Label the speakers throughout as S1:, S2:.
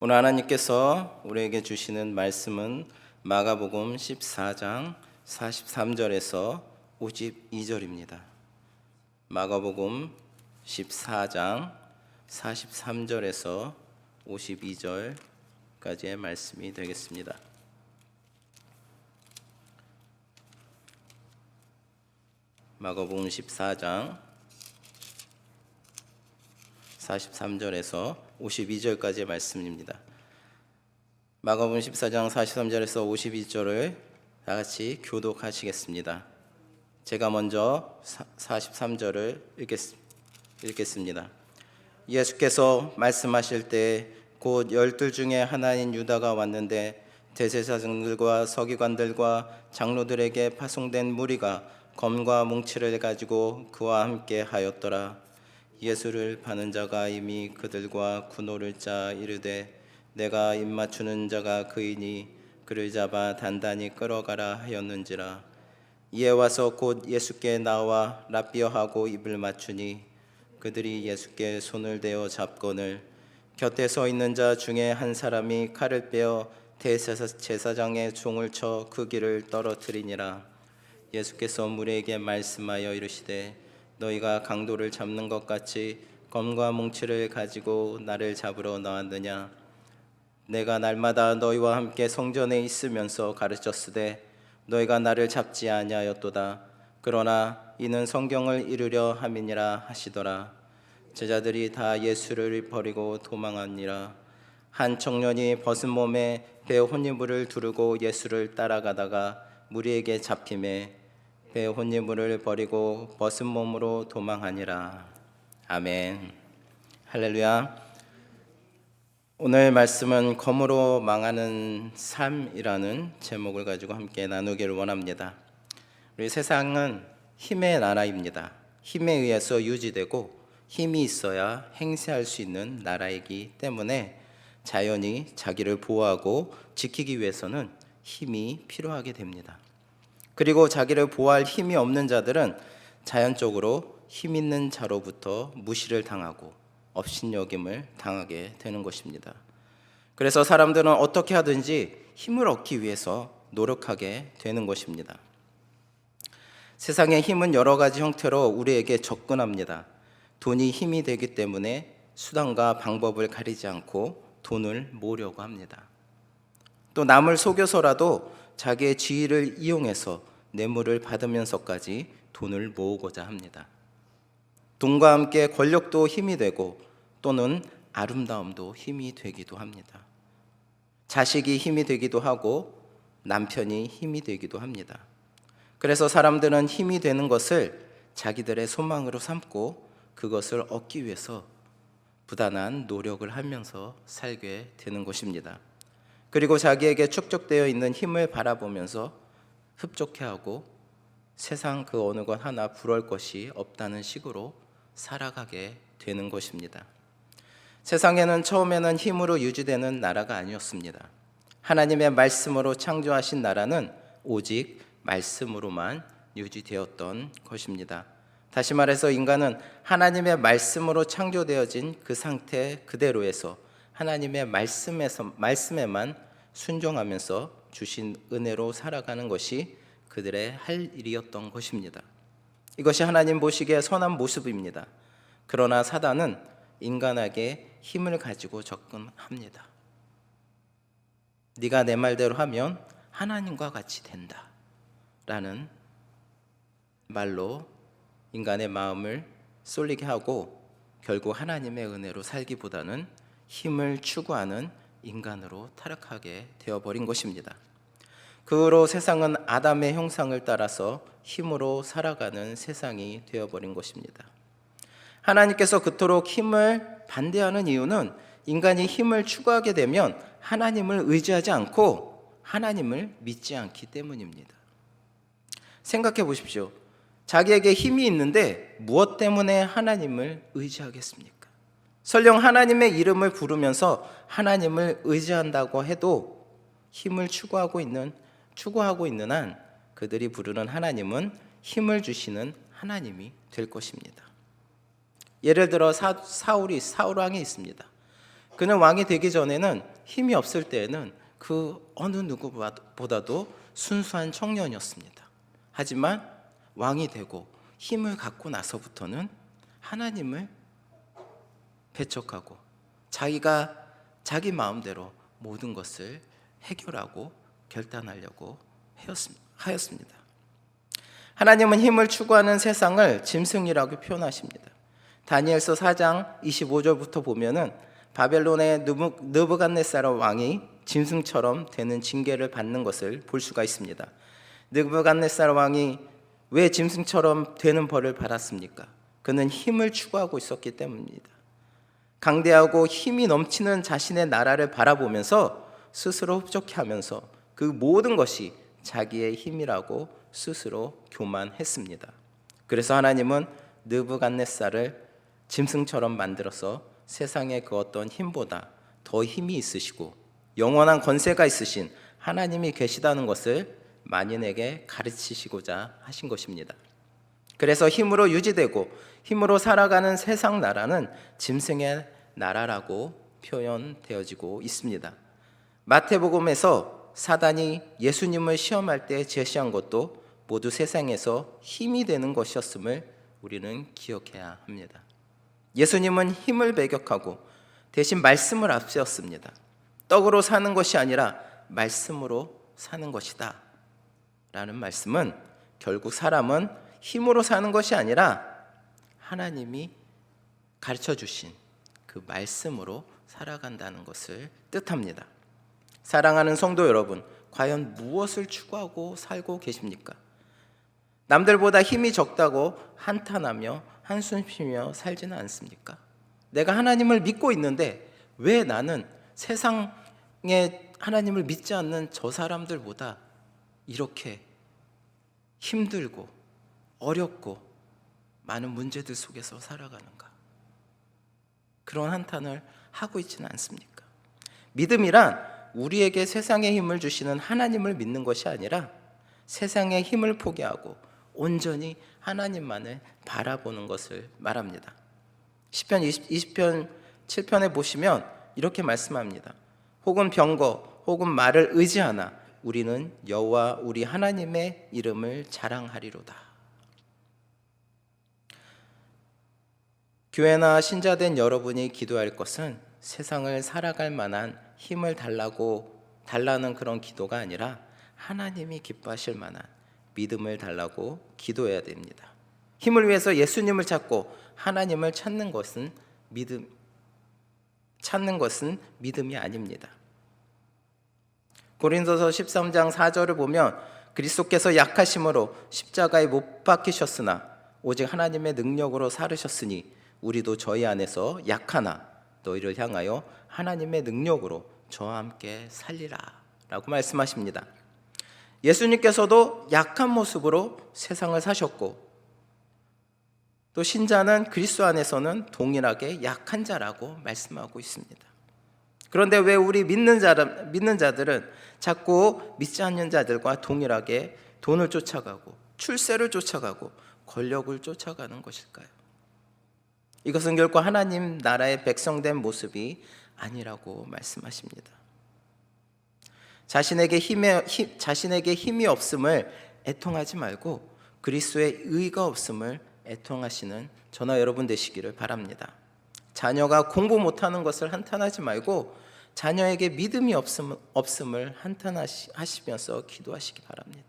S1: 오늘 하나님께서 우리에게 주시는 말씀은 마가복음 14장 43절에서 52절입니다. 마가복음 14장 43절에서 52절까지의 말씀이 되겠습니다. 마가복음 14장 43절에서 52절까지의 말씀입니다. 마가복음 14장 43절에서 52절을 다 같이 교독하시겠습니다. 제가 먼저 43절을 읽겠습니다. 예수께서 말씀하실 때 곧 12 중에 하나인 유다가 왔는데 대제사장들과 서기관들과 장로들에게 파송된 무리가 검과 뭉치를 가지고 그와 함께 하였더라. 예수를 파는 자가 이미 그들과 군노를 짜 이르되 내가 입맞추는 자가 그이니 그를 잡아 단단히 끌어가라 하였는지라. 이에 와서 곧 예수께 나와 랍비어하고 입을 맞추니 그들이 예수께 손을 대어 잡거늘 곁에 서 있는 자 중에 한 사람이 칼을 빼어 대제사장의 총을 쳐 그 귀를 떨어뜨리니라. 예수께서 무리에게 말씀하여 이르시되 너희가 강도를 잡는 것 같이 검과 뭉치를 가지고 나를 잡으러 나왔느냐. 내가 날마다 너희와 함께 성전에 있으면서 가르쳤으되 너희가 나를 잡지 아니하였도다. 그러나 이는 성경을 이루려 함이니라 하시더라. 제자들이 다 예수를 버리고 도망하니라. 한 청년이 벗은 몸에 배 혼이물을 두르고 예수를 따라가다가 무리에게 잡히매 배 혼이물을 버리고 벗은 몸으로 도망하니라. 아멘. 할렐루야. 오늘 말씀은 검으로 망하는 삶이라는 제목을 가지고 함께 나누기를 원합니다. 우리 세상은 힘의 나라입니다. 힘에 의해서 유지되고 힘이 있어야 행세할 수 있는 나라이기 때문에 자연이 자기를 보호하고 지키기 위해서는 힘이 필요하게 됩니다. 그리고 자기를 보호할 힘이 없는 자들은 자연적으로 힘 있는 자로부터 무시를 당하고 업신여김을 당하게 되는 것입니다. 그래서 사람들은 어떻게 하든지 힘을 얻기 위해서 노력하게 되는 것입니다. 세상의 힘은 여러 가지 형태로 우리에게 접근합니다. 돈이 힘이 되기 때문에 수단과 방법을 가리지 않고 돈을 모으려고 합니다. 또 남을 속여서라도 자기의 지위를 이용해서 뇌물을 받으면서까지 돈을 모으고자 합니다. 돈과 함께 권력도 힘이 되고 또는 아름다움도 힘이 되기도 합니다. 자식이 힘이 되기도 하고 남편이 힘이 되기도 합니다. 그래서 사람들은 힘이 되는 것을 자기들의 소망으로 삼고 그것을 얻기 위해서 부단한 노력을 하면서 살게 되는 것입니다. 그리고 자기에게 축적되어 있는 힘을 바라보면서 흡족해하고 세상 그 어느 것 하나 부러울 것이 없다는 식으로 살아가게 되는 것입니다. 세상에는 처음에는 힘으로 유지되는 나라가 아니었습니다. 하나님의 말씀으로 창조하신 나라는 오직 말씀으로만 유지되었던 것입니다. 다시 말해서 인간은 하나님의 말씀으로 창조되어진 그 상태 그대로에서 하나님의 말씀에만 순종하면서 주신 은혜로 살아가는 것이 그들의 할 일이었던 것입니다. 이것이 하나님 보시기에 선한 모습입니다. 그러나 사단은 인간에게 힘을 가지고 접근합니다. 네가 내 말대로 하면 하나님과 같이 된다 라는 말로 인간의 마음을 쏠리게 하고 결국 하나님의 은혜로 살기보다는 힘을 추구하는 인간으로 타락하게 되어버린 것입니다. 그 후로 세상은 아담의 형상을 따라서 힘으로 살아가는 세상이 되어버린 것입니다. 하나님께서 그토록 힘을 반대하는 이유는 인간이 힘을 추구하게 되면 하나님을 의지하지 않고 하나님을 믿지 않기 때문입니다. 생각해 보십시오. 자기에게 힘이 있는데 무엇 때문에 하나님을 의지하겠습니까? 설령 하나님의 이름을 부르면서 하나님을 의지한다고 해도 힘을 추구하고 있는 한 그들이 부르는 하나님은 힘을 주시는 하나님이 될 것입니다. 예를 들어 사울 왕이 있습니다. 그는 왕이 되기 전에는 힘이 없을 때에는 그 어느 누구보다도 순수한 청년이었습니다. 하지만 왕이 되고 힘을 갖고 나서부터는 하나님을 배척하고 자기가 자기 마음대로 모든 것을 해결하고 결단하려고 하였습니다. 하나님은 힘을 추구하는 세상을 짐승이라고 표현하십니다. 다니엘서 4장 25절부터 보면은 바벨론의 느부갓네살 왕이 짐승처럼 되는 징계를 받는 것을 볼 수가 있습니다. 느부갓네살 왕이 왜 짐승처럼 되는 벌을 받았습니까? 그는 힘을 추구하고 있었기 때문입니다. 강대하고 힘이 넘치는 자신의 나라를 바라보면서 스스로 흡족해하면서 그 모든 것이 자기의 힘이라고 스스로 교만했습니다. 그래서 하나님은 느부갓네살을 짐승처럼 만들어서 세상의 그 어떤 힘보다 더 힘이 있으시고 영원한 권세가 있으신 하나님이 계시다는 것을 만인에게 가르치시고자 하신 것입니다. 그래서 힘으로 유지되고 힘으로 살아가는 세상 나라는 짐승의 나라라고 표현되어지고 있습니다. 마태복음에서 사단이 예수님을 시험할 때 제시한 것도 모두 세상에서 힘이 되는 것이었음을 우리는 기억해야 합니다. 예수님은 힘을 배격하고 대신 말씀을 앞세웠습니다. 떡으로 사는 것이 아니라 말씀으로 사는 것이다 라는 말씀은 결국 사람은 힘으로 사는 것이 아니라 하나님이 가르쳐 주신 그 말씀으로 살아간다는 것을 뜻합니다. 사랑하는 성도 여러분, 과연 무엇을 추구하고 살고 계십니까? 남들보다 힘이 적다고 한탄하며 한숨 쉬며 살지는 않습니까? 내가 하나님을 믿고 있는데 왜 나는 세상에 하나님을 믿지 않는 저 사람들보다 이렇게 힘들고 어렵고 많은 문제들 속에서 살아가는가? 그런 한탄을 하고 있지는 않습니까? 믿음이란 우리에게 세상의 힘을 주시는 하나님을 믿는 것이 아니라 세상의 힘을 포기하고 온전히 하나님만을 바라보는 것을 말합니다. 시편 20편 7편에 보시면 이렇게 말씀합니다. 혹은 병거 혹은 말을 의지하나 우리는 여호와 우리 하나님의 이름을 자랑하리로다. 교회나 신자된 여러분이 기도할 것은 세상을 살아갈 만한 힘을 달라는 그런 기도가 아니라 하나님이 기뻐하실 만한 믿음을 달라고 기도해야 됩니다. 힘을 위해서 예수님을 찾고 하나님을 찾는 것은 믿음이 아닙니다. 고린도서 13장 4절을 보면 그리스도께서 약하심으로 십자가에 못 박히셨으나 오직 하나님의 능력으로 살으셨으니 우리도 저희 안에서 약하나 너희를 향하여 하나님의 능력으로 저와 함께 살리라 라고 말씀하십니다. 예수님께서도 약한 모습으로 세상을 사셨고 또 신자는 그리스도 안에서는 동일하게 약한 자라고 말씀하고 있습니다. 그런데 왜 우리 믿는 자들은 자꾸 믿지 않는 자들과 동일하게 돈을 쫓아가고 출세를 쫓아가고 권력을 쫓아가는 것일까요? 이것은 결코 하나님 나라의 백성된 모습이 아니라고 말씀하십니다. 자신에게 힘이 없음을 애통하지 말고 그리스도의 의가 없음을 애통하시는 저나 여러분 되시기를 바랍니다. 자녀가 공부 못하는 것을 한탄하지 말고 자녀에게 믿음이 없음을 한탄하시면서 기도하시기 바랍니다.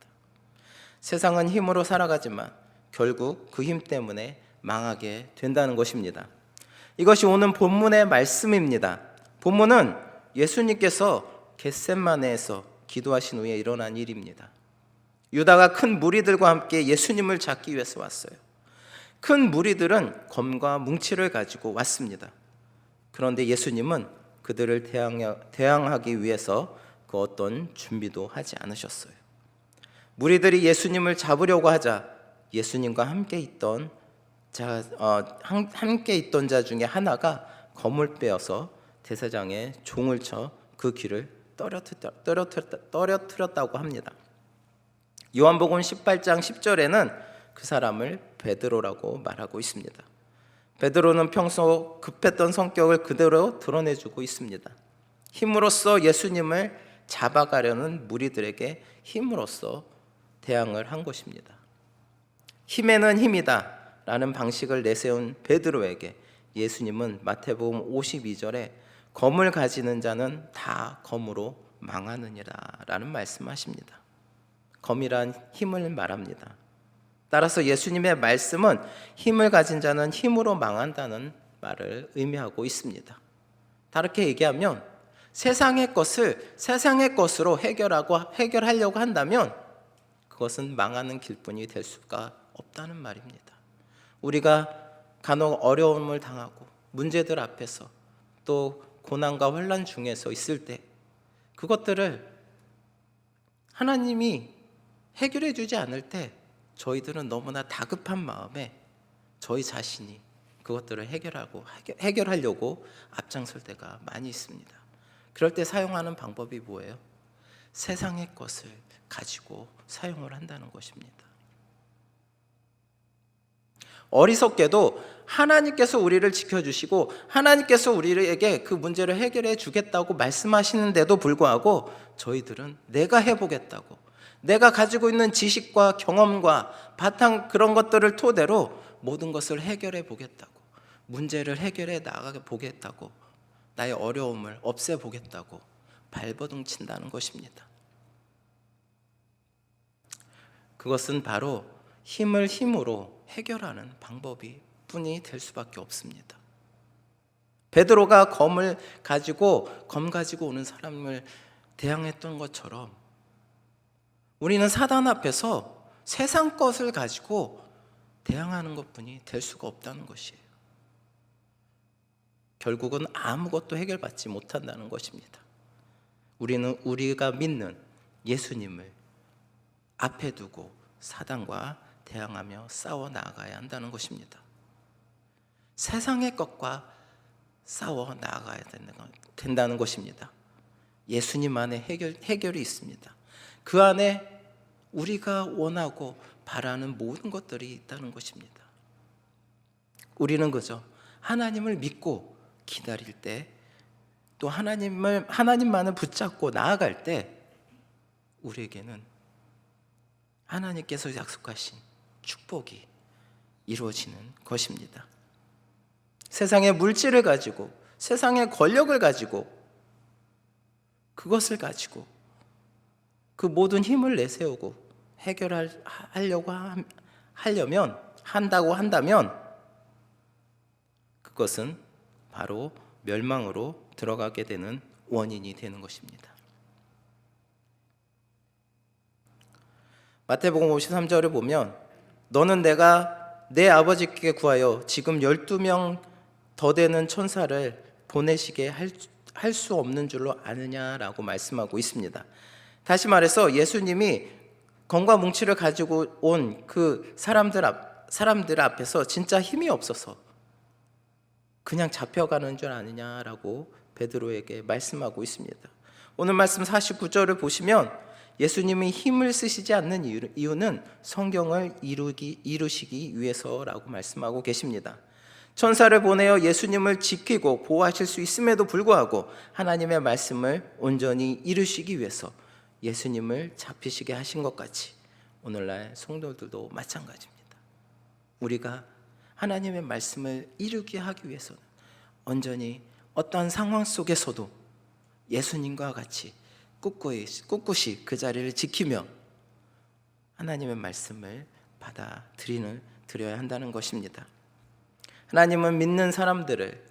S1: 세상은 힘으로 살아가지만 결국 그 힘 때문에 망하게 된다는 것입니다. 이것이 오늘 본문의 말씀입니다. 본문은 예수님께서 겟세마네에서 기도하신 후에 일어난 일입니다. 유다가 큰 무리들과 함께 예수님을 잡기 위해서 왔어요. 큰 무리들은 검과 뭉치를 가지고 왔습니다. 그런데 예수님은 그들을 대항하기 위해서 그 어떤 준비도 하지 않으셨어요. 무리들이 예수님을 잡으려고 하자 예수님과 함께 있던 자 중에 하나가 검을 빼어서 대제사장의 종을 쳐 그 귀를 떨어뜨렸다고 합니다. 요한복음 18장 10절에는 그 사람을 베드로라고 말하고 있습니다. 베드로는 평소 급했던 성격을 그대로 드러내주고 있습니다. 힘으로써 예수님을 잡아가려는 무리들에게 힘으로써 대항을 한 것입니다. 힘에는 힘이다 라는 방식을 내세운 베드로에게 예수님은 마태복음 52절에 검을 가지는 자는 다 검으로 망하느니라 라는 말씀하십니다. 검이란 힘을 말합니다. 따라서 예수님의 말씀은 힘을 가진 자는 힘으로 망한다는 말을 의미하고 있습니다. 다르게 얘기하면 세상의 것을 세상의 것으로 해결하려고 한다면 그것은 망하는 길뿐이 될 수가 없다는 말입니다. 우리가 간혹 어려움을 당하고 문제들 앞에서 또 고난과 환난 중에서 있을 때 그것들을 하나님이 해결해 주지 않을 때 저희들은 너무나 다급한 마음에 저희 자신이 그것들을 해결하려고 앞장설 때가 많이 있습니다. 그럴 때 사용하는 방법이 뭐예요? 세상의 것을 가지고 사용을 한다는 것입니다. 어리석게도 하나님께서 우리를 지켜주시고 하나님께서 우리에게 그 문제를 해결해 주겠다고 말씀하시는데도 불구하고 저희들은 내가 해보겠다고, 내가 가지고 있는 지식과 경험과 바탕 그런 것들을 토대로 모든 것을 해결해 보겠다고, 문제를 해결해 나가 보겠다고, 나의 어려움을 없애 보겠다고 발버둥 친다는 것입니다. 그것은 바로 힘을 힘으로 해결하는 방법이 뿐이 될 수밖에 없습니다. 베드로가 검 가지고 오는 사람을 대항했던 것처럼 우리는 사단 앞에서 세상 것을 가지고 대항하는 것뿐이 될 수가 없다는 것이에요. 결국은 아무것도 해결받지 못한다는 것입니다. 우리는 우리가 믿는 예수님을 앞에 두고 사단과 대항하며 싸워 나아가야 한다는 것입니다. 세상의 것과 싸워 나아가야 된다는 것입니다. 예수님 안에 해결이 있습니다. 그 안에 우리가 원하고 바라는 모든 것들이 있다는 것입니다. 우리는 그저 하나님을 믿고 기다릴 때, 또 하나님만을 붙잡고 나아갈 때 우리에게는 하나님께서 약속하신 축복이 이루어지는 것입니다. 세상의 물질을 가지고, 세상의 권력을 가지고, 그것을 가지고 그 모든 힘을 내세우고 해결하려고 한다면 그것은 바로 멸망으로 들어가게 되는 원인이 되는 것입니다. 마태복음 53절을 보면 너는 내가 내 아버지께 구하여 지금 12명 더 되는 천사를 보내시게 할 수 없는 줄로 아느냐라고 말씀하고 있습니다. 다시 말해서 예수님이 검과 뭉치를 가지고 온 그 사람들 앞에서 진짜 힘이 없어서 그냥 잡혀가는 줄 아느냐라고 베드로에게 말씀하고 있습니다. 오늘 말씀 49절을 보시면 예수님이 힘을 쓰시지 않는 이유는 성경을 이루시기 위해서라고 말씀하고 계십니다. 천사를 보내어 예수님을 지키고 보호하실 수 있음에도 불구하고 하나님의 말씀을 온전히 이루시기 위해서 예수님을 잡히시게 하신 것 같이 오늘날 성도들도 마찬가지입니다. 우리가 하나님의 말씀을 이루게 하기 위해서는 온전히 어떠한 상황 속에서도 예수님과 같이 꿋꿋이 그 자리를 지키며 하나님의 말씀을 드려야 한다는 것입니다. 하나님은 믿는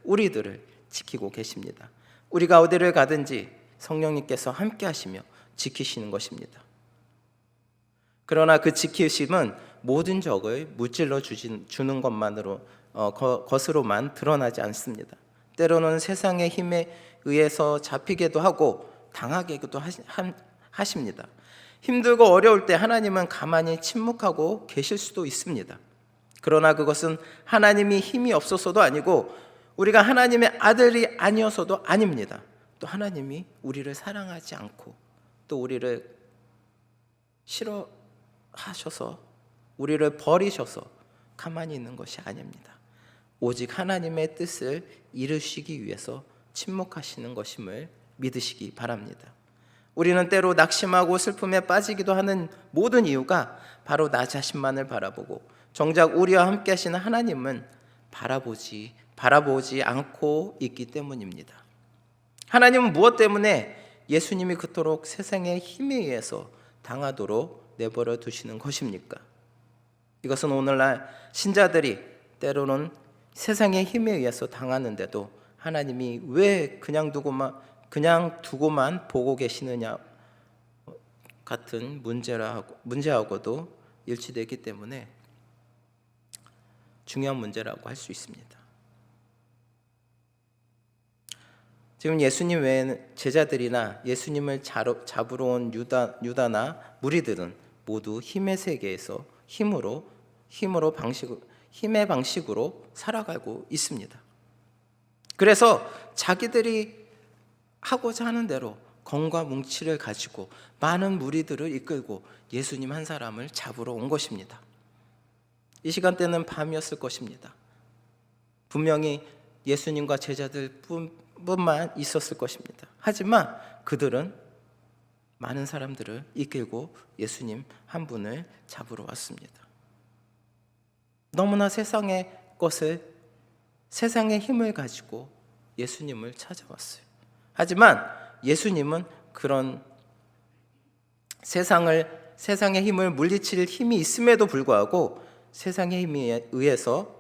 S1: 우리들을 지키고 계십니다. 우리가 어디를 가든지 성령님께서 함께 하시며 지키시는 것입니다. 그러나 그 지키심은 모든 적을 무찔러 주는 것으로만 드러나지 않습니다. 때로는 세상의 힘에 의해서 잡히기도 하고 당하기도 하십니다. 힘들고 어려울 때 하나님은 가만히 침묵하고 계실 수도 있습니다. 그러나 그것은 하나님이 힘이 없어서도 아니고 우리가 하나님의 아들이 아니어서도 아닙니다. 또 하나님이 우리를 사랑하지 않고 또 우리를 싫어하셔서 우리를 버리셔서 가만히 있는 것이 아닙니다. 오직 하나님의 뜻을 이루시기 위해서 침묵하시는 것임을 믿으시기 바랍니다. 우리는 때로 낙심하고 슬픔에 빠지기도 하는 모든 이유가 바로 나 자신만을 바라보고 정작 우리와 함께 하시는 하나님은 바라보지 않고 있기 때문입니다. 하나님은 무엇 때문에 예수님이 그토록 세상의 힘에 의해서 당하도록 내버려 두시는 것입니까? 이것은 오늘날 신자들이 때로는 세상의 힘에 의해서 당하는데도 하나님이 왜 그냥 두고만 보고 계시느냐 같은 문제하고도 일치되기 때문에 중요한 문제라고 할 수 있습니다. 지금 예수님 외에는 제자들이나 예수님을 잡으러 온 유다나 무리들은 모두 힘의 세계에서 힘의 방식으로 살아가고 있습니다. 그래서 자기들이 하고자 하는 대로 검과 뭉치를 가지고 많은 무리들을 이끌고 예수님 한 사람을 잡으러 온 것입니다. 이 시간대는 밤이었을 것입니다. 분명히 예수님과 제자들 뿐만 있었을 것입니다. 하지만 그들은 많은 사람들을 이끌고 예수님 한 분을 잡으러 왔습니다. 너무나 세상의 힘을 가지고 예수님을 찾아왔어요. 하지만 예수님은 그런 세상의 힘을 물리칠 힘이 있음에도 불구하고 세상의 힘에 의해서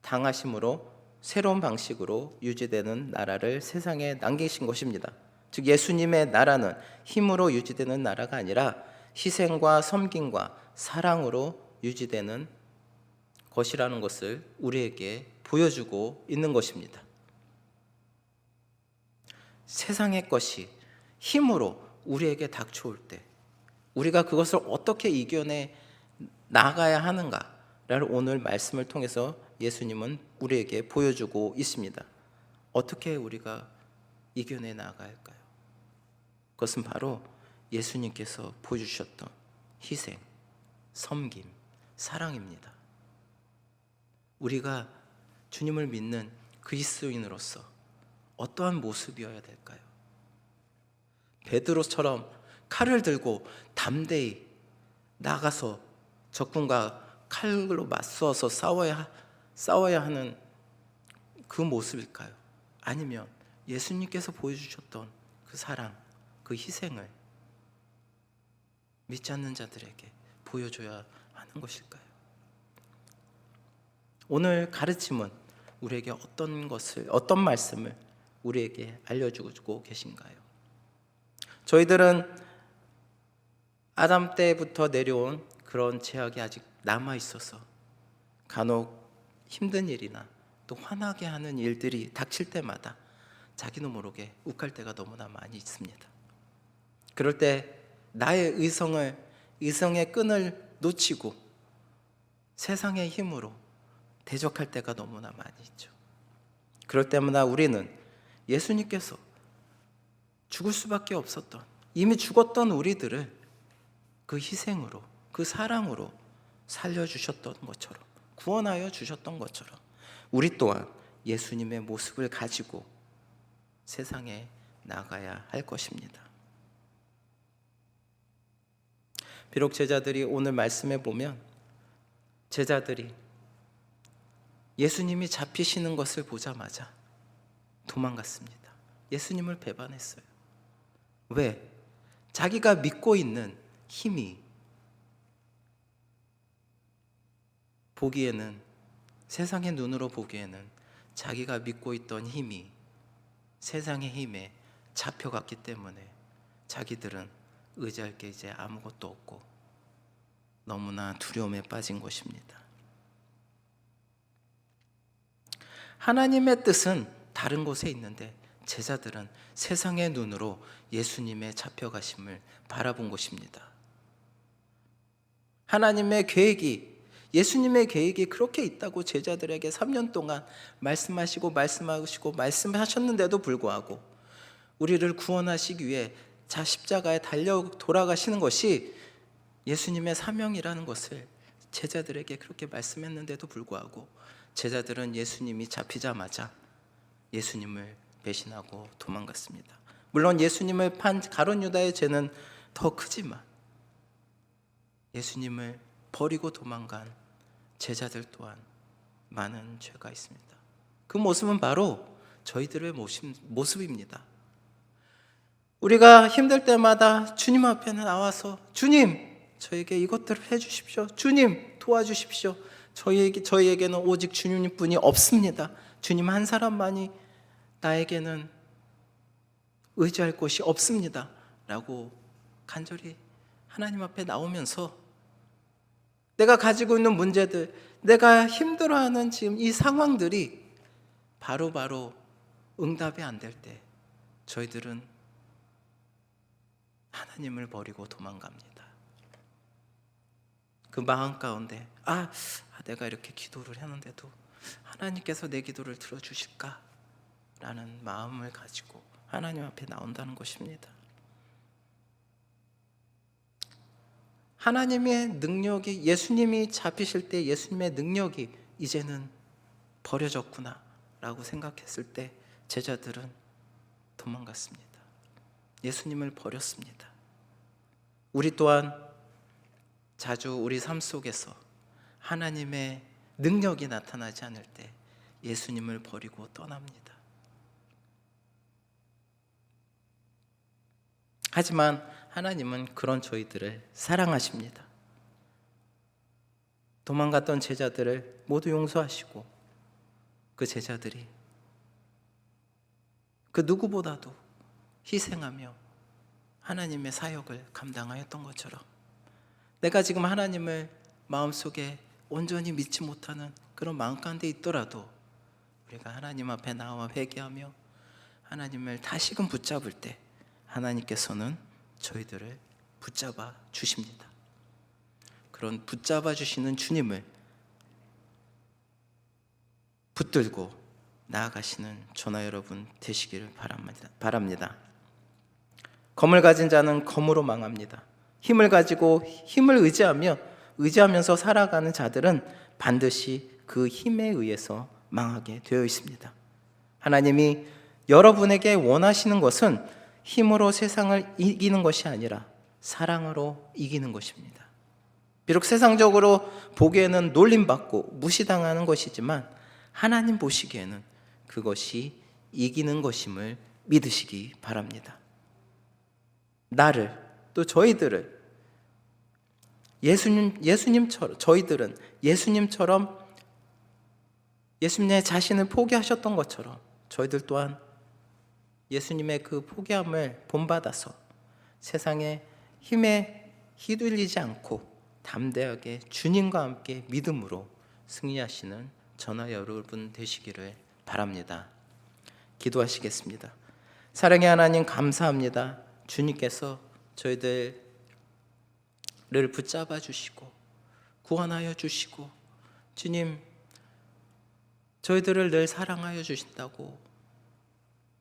S1: 당하심으로 새로운 방식으로 유지되는 나라를 세상에 남기신 것입니다. 즉 예수님의 나라는 힘으로 유지되는 나라가 아니라 희생과 섬김과 사랑으로 유지되는 것이라는 것을 우리에게 보여주고 있는 것입니다. 세상의 것이 힘으로 우리에게 닥쳐올 때 우리가 그것을 어떻게 이겨내 나가야 하는가를 오늘 말씀을 통해서 예수님은 우리에게 보여주고 있습니다. 어떻게 우리가 이겨내 나가야 할까요? 그것은 바로 예수님께서 보여주셨던 희생, 섬김, 사랑입니다. 우리가 주님을 믿는 그리스도인으로서 어떠한 모습이어야 될까요? 베드로처럼 칼을 들고 담대히 나가서 적군과 칼로 맞서서 싸워야 하는 그 모습일까요? 아니면 예수님께서 보여주셨던 그 사랑, 그 희생을 믿지 않는 자들에게 보여줘야 하는 것일까요? 오늘 가르침은 우리에게 어떤 말씀을 우리에게 알려주고 계신가요? 저희들은 아담 때부터 내려온 그런 죄악이 아직 남아 있어서 간혹 힘든 일이나 또 화나게 하는 일들이 닥칠 때마다 자기도 모르게 욱할 때가 너무나 많이 있습니다. 그럴 때 나의 의성의 끈을 놓치고 세상의 힘으로 대적할 때가 너무나 많이 있죠. 그럴 때마다 우리는 예수님께서 죽을 수밖에 없었던, 이미 죽었던 우리들을 그 희생으로, 그 사랑으로 살려주셨던 것처럼, 구원하여 주셨던 것처럼 우리 또한 예수님의 모습을 가지고 세상에 나가야 할 것입니다. 비록 제자들이 오늘 말씀에 보면 제자들이 예수님이 잡히시는 것을 보자마자 도망갔습니다. 예수님을 배반했어요. 왜? 자기가 믿고 있는 힘이 보기에는, 세상의 눈으로 보기에는 자기가 믿고 있던 힘이 세상의 힘에 잡혀갔기 때문에 자기들은 의지할 게 이제 아무것도 없고 너무나 두려움에 빠진 것입니다. 하나님의 뜻은 다른 곳에 있는데 제자들은 세상의 눈으로 예수님의 잡혀가심을 바라본 것입니다. 하나님의 계획이, 예수님의 계획이 그렇게 있다고 제자들에게 3년 동안 말씀하셨는데도 불구하고 우리를 구원하시기 위해 십자가에 달려 돌아가시는 것이 예수님의 사명이라는 것을 제자들에게 그렇게 말씀했는데도 불구하고 제자들은 예수님이 잡히자마자 예수님을 배신하고 도망갔습니다. 물론 예수님을 판 가룟 유다의 죄는 더 크지만 예수님을 버리고 도망간 제자들 또한 많은 죄가 있습니다. 그 모습은 바로 저희들의 모습입니다. 우리가 힘들 때마다 주님 앞에 나와서 주님, 저에게 이것들을 해주십시오. 주님, 도와주십시오. 저희에게는 오직 주님뿐이 없습니다. 주님 한 사람만이 나에게는 의지할 곳이 없습니다. 라고 간절히 하나님 앞에 나오면서 내가 가지고 있는 문제들, 내가 힘들어하는 지금 이 상황들이 바로바로 응답이 안 될 때 저희들은 하나님을 버리고 도망갑니다. 그 마음 가운데 내가 이렇게 기도를 했는데도 하나님께서 내 기도를 들어주실까? 라는 마음을 가지고 하나님 앞에 나온다는 것입니다. 하나님의 능력이, 예수님이 잡히실 때 예수님의 능력이 이제는 버려졌구나 라고 생각했을 때 제자들은 도망갔습니다. 예수님을 버렸습니다. 우리 또한 자주 우리 삶 속에서 하나님의 능력이 나타나지 않을 때 예수님을 버리고 떠납니다. 하지만 하나님은 그런 저희들을 사랑하십니다. 도망갔던 제자들을 모두 용서하시고 그 제자들이 그 누구보다도 희생하며 하나님의 사역을 감당하였던 것처럼 내가 지금 하나님을 마음속에 온전히 믿지 못하는 그런 마음 가운데 있더라도 우리가 하나님 앞에 나와 회개하며 하나님을 다시금 붙잡을 때 하나님께서는 저희들을 붙잡아 주십니다. 그런 붙잡아 주시는 주님을 붙들고 나아가시는 저나 여러분 되시기를 바랍니다. 검을 가진 자는 검으로 망합니다. 힘을 가지고 힘을 의지하면서 살아가는 자들은 반드시 그 힘에 의해서 망하게 되어 있습니다. 하나님이 여러분에게 원하시는 것은 힘으로 세상을 이기는 것이 아니라 사랑으로 이기는 것입니다. 비록 세상적으로 보기에는 놀림받고 무시당하는 것이지만 하나님 보시기에는 그것이 이기는 것임을 믿으시기 바랍니다. 나를 또 저희들을 저희들은 예수님처럼 예수님의 자신을 포기하셨던 것처럼 저희들 또한 예수님의 그 포기함을 본받아서 세상의 힘에 휘둘리지 않고 담대하게 주님과 함께 믿음으로 승리하시는 저나 여러분 되시기를 바랍니다. 기도하시겠습니다. 사랑의 하나님 감사합니다. 주님께서 저희들을 붙잡아 주시고 구원하여 주시고 주님 저희들을 늘 사랑하여 주신다고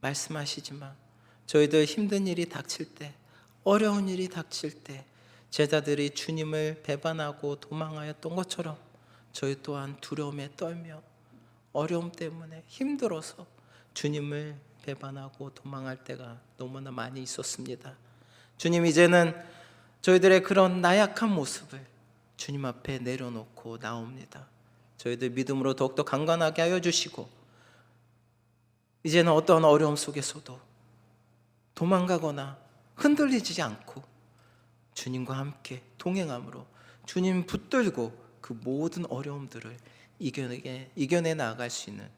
S1: 말씀하시지만 저희들 힘든 일이 닥칠 때 어려운 일이 닥칠 때 제자들이 주님을 배반하고 도망하였던 것처럼 저희 또한 두려움에 떨며 어려움 때문에 힘들어서 주님을 배반하고 도망할 때가 너무나 많이 있었습니다. 주님 이제는 저희들의 그런 나약한 모습을 주님 앞에 내려놓고 나옵니다. 저희들 믿음으로 더욱더 강건하게 하여 주시고 이제는 어떤 어려움 속에서도 도망가거나 흔들리지 않고 주님과 함께 동행함으로 주님 붙들고 그 모든 어려움들을 이겨내 나아갈 수 있는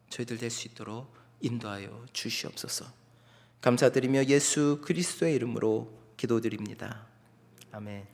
S1: 저희들 될 수 있도록 인도하여 주시옵소서. 감사드리며 예수 그리스도의 이름으로 기도드립니다. 아멘.